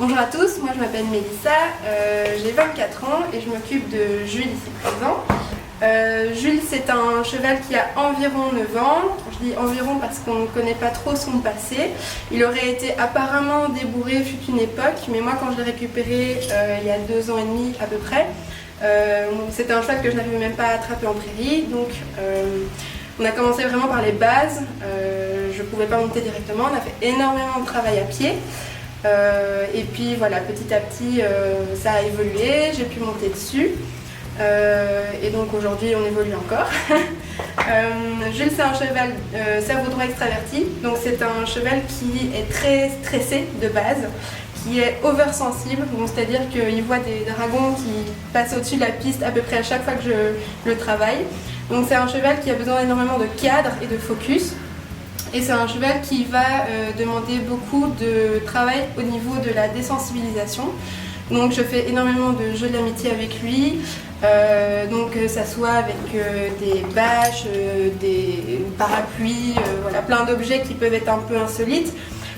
Bonjour à tous, moi je m'appelle Mélissa, j'ai 24 ans et je m'occupe de Jules ici présent. Jules, c'est un cheval qui a environ 9 ans. Je dis environ parce qu'on ne connaît pas trop son passé. Il aurait été apparemment débourré fut une époque, mais moi quand je l'ai récupéré il y a 2 ans et demi à peu près, c'était un cheval que je n'arrivais même pas à attraper en prairie. Donc on a commencé vraiment par les bases. Je ne pouvais pas monter directement, on a fait énormément de travail à pied. Et puis voilà, petit à petit ça a évolué, j'ai pu monter dessus. Et donc aujourd'hui on évolue encore. Jules, c'est un cheval cerveau droit extraverti, donc c'est un cheval qui est très stressé de base, qui est oversensible, c'est-à-dire qu'il voit des dragons qui passent au-dessus de la piste à peu près à chaque fois que je le travaille. Donc c'est un cheval qui a besoin énormément de cadre et de focus. Et c'est un cheval qui va demander beaucoup de travail au niveau de la désensibilisation. Donc je fais énormément de jeux d'amitié avec lui, donc ça soit avec des bâches, des parapluies, voilà, plein d'objets qui peuvent être un peu insolites,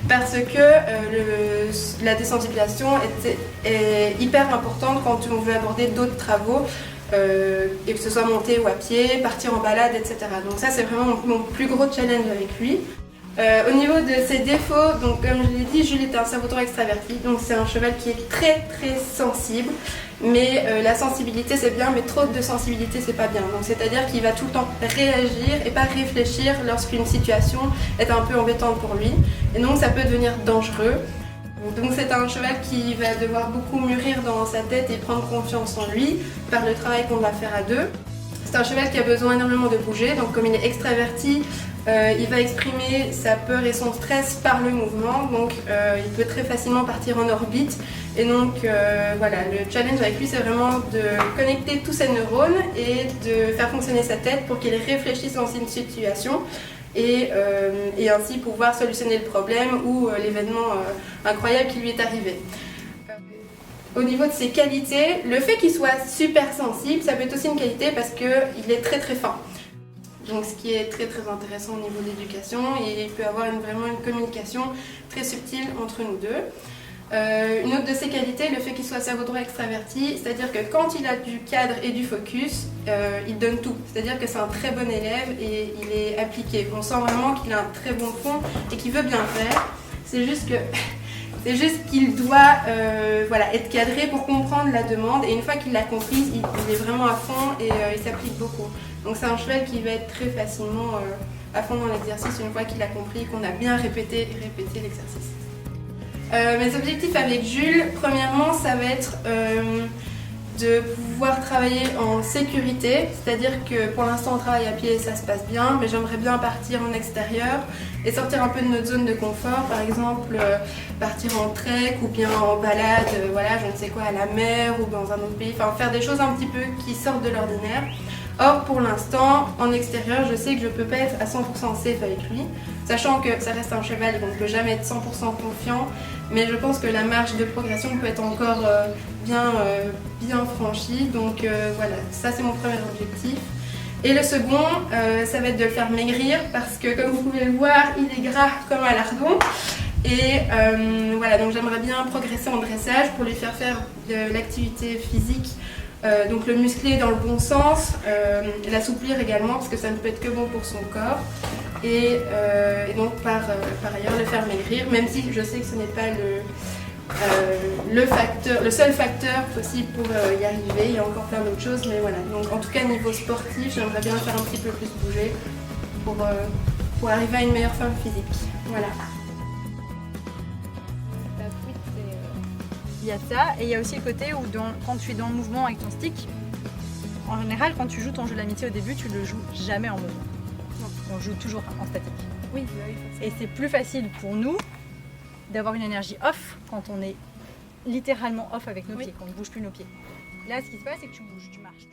parce que la désensibilisation est hyper importante quand on veut aborder d'autres travaux, et que ce soit monter ou à pied, partir en balade, etc. Donc ça c'est vraiment mon plus gros challenge avec lui. Au niveau de ses défauts, donc comme je l'ai dit, Jules est un cerveau droit extraverti, donc c'est un cheval qui est très sensible, mais la sensibilité c'est bien, mais trop de sensibilité c'est pas bien. Donc c'est-à-dire qu'il va tout le temps réagir et pas réfléchir lorsqu'une situation est un peu embêtante pour lui, et donc ça peut devenir dangereux. Donc c'est un cheval qui va devoir beaucoup mûrir dans sa tête et prendre confiance en lui par le travail qu'on va faire à deux. C'est un cheval qui a besoin énormément de bouger, donc comme il est extraverti, il va exprimer sa peur et son stress par le mouvement, donc il peut très facilement partir en orbite. Et donc voilà, le challenge avec lui c'est vraiment de connecter tous ses neurones et de faire fonctionner sa tête pour qu'il réfléchisse dans une situation et ainsi pouvoir solutionner le problème ou l'événement incroyable qui lui est arrivé. Au niveau de ses qualités, le fait qu'il soit super sensible, ça peut être aussi une qualité parce qu'il est très fin. Donc ce qui est très intéressant au niveau de l'éducation, et il peut avoir vraiment une communication très subtile entre nous deux. Une autre de ses qualités, le fait qu'il soit cerveau droit extraverti, c'est-à-dire que quand il a du cadre et du focus, il donne tout. C'est-à-dire que c'est un très bon élève et il est appliqué. On sent vraiment qu'il a un très bon fond et qu'il veut bien faire. C'est juste qu'il doit voilà, être cadré pour comprendre la demande, et une fois qu'il l'a comprise, il est vraiment à fond et il s'applique beaucoup. Donc c'est un cheval qui va être très facilement à fond dans l'exercice une fois qu'il a compris, qu'on a bien répété l'exercice. Mes objectifs avec Jules, premièrement, ça va être de pouvoir travailler en sécurité, c'est-à-dire que pour l'instant on travaille à pied et ça se passe bien, mais j'aimerais bien partir en extérieur et sortir un peu de notre zone de confort, par exemple partir en trek ou bien en balade, voilà, je ne sais quoi, à la mer ou dans un autre pays, enfin faire des choses un petit peu qui sortent de l'ordinaire. Or pour l'instant, en extérieur, je sais que je ne peux pas être à 100% safe avec lui, sachant que ça reste un cheval donc je ne peux jamais être 100% confiant, mais je pense que la marge de progression peut être encore bien franchie, donc voilà, ça c'est mon premier objectif. Et le second, ça va être de le faire maigrir, parce que comme vous pouvez le voir, il est gras comme un lardon. Et voilà, donc j'aimerais bien progresser en dressage pour lui faire de l'activité physique, donc le muscler dans le bon sens, l'assouplir également, parce que ça ne peut être que bon pour son corps. Et donc par ailleurs le faire maigrir, même si je sais que ce n'est pas le seul facteur possible pour y arriver, il y a encore plein d'autres choses, mais voilà. Donc en tout cas niveau sportif, j'aimerais bien faire un petit peu plus bouger pour arriver à une meilleure forme physique. Voilà. Il y a ça, et il y a aussi le côté où quand tu es dans le mouvement avec ton stick, en général quand tu joues ton jeu d'amitié au début, tu le joues jamais en mouvement. On joue toujours en statique. Oui. Et c'est plus facile pour nous d'avoir une énergie off quand on est littéralement off avec nos pieds, qu'on ne bouge plus nos pieds. Là, ce qui se passe, c'est que tu bouges, tu marches.